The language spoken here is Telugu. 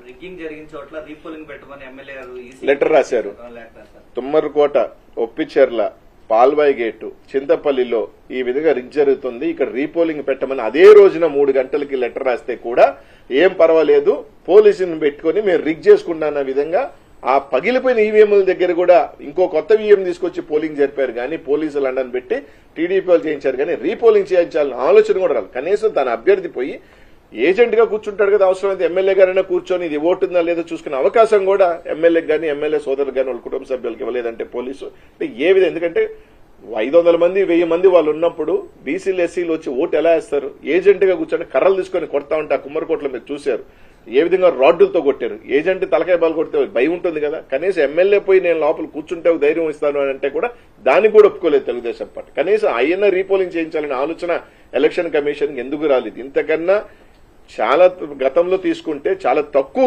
రిగ్గింగ్ జరిగిన చోట్ల రీపోలింగ్ పెట్టమని ఎమ్మెల్యే గారు లెటర్ రాశారు. తుమ్మరకోట, ఒప్పిచెర్ల, పాల్వాయి గేటు, చింతపల్లిలో ఈ విధంగా రిగ్ జరుగుతుంది, ఇక్కడ రీపోలింగ్ పెట్టమని అదే రోజున 3 గంటలకి లెటర్ రాస్తే కూడా ఏం పర్వాలేదు, పోలీసుని పెట్టుకుని మేము రిగ్ చేసుకుంటున్న విధంగా ఆ పగిలిపోయిన ఈవీఎంల దగ్గర కూడా ఇంకో కొత్త ఈవీఎం తీసుకొచ్చి పోలింగ్ జరిపారు కానీ పోలీసులు అండని పెట్టి టీడీపీ వాళ్ళు చేయించారు కానీ రీపోలింగ్ చేయించాలన్న ఆలోచన కూడా రాదు. కనీసం తన అభ్యర్థి పోయి ఏజెంట్ గా కూర్చుంటాడు కదా, అవసరమైతే ఎమ్మెల్యే గారైనా కూర్చొని ఇది ఓటుందా లేదో చూసుకునే అవకాశం కూడా ఎమ్మెల్యేకి కానీ ఎమ్మెల్యే సోదరులు కానీ వాళ్ళ కుటుంబ సభ్యులకి ఇవ్వలేదంటే పోలీసు అంటే ఏ విధంగా, ఎందుకంటే 500 మంది 1000 మంది వాళ్ళు ఉన్నప్పుడు బీసీలు ఎస్సీలు వచ్చి ఓటు ఎలా వేస్తారు? ఏజెంట్ గా కూర్చొని కర్రలు తీసుకొని కొడతా ఉంటే ఆ కుమ్మరికోటలో మీరు చూశారు ఏ విధంగా రాడ్డులతో కొట్టారు. ఏజెంట్ తలకాయ బాలు కొడితే భయం ఉంటుంది కదా, కనీసం ఎమ్మెల్యే పోయి నేను లోపల కూర్చుంటే ధైర్యం ఇస్తాను అని అంటే కూడా దాన్ని కూడా ఒప్పుకోలేదు తెలుగుదేశం పార్టీ. కనీసం ఆయన రీపోలింగ్ చేయించాలనే ఆలోచన ఎలక్షన్ కమిషన్ ఎందుకు రాలేదు? ఇంతకన్నా చాలా గతంలో తీసుకుంటే చాలా తక్కువ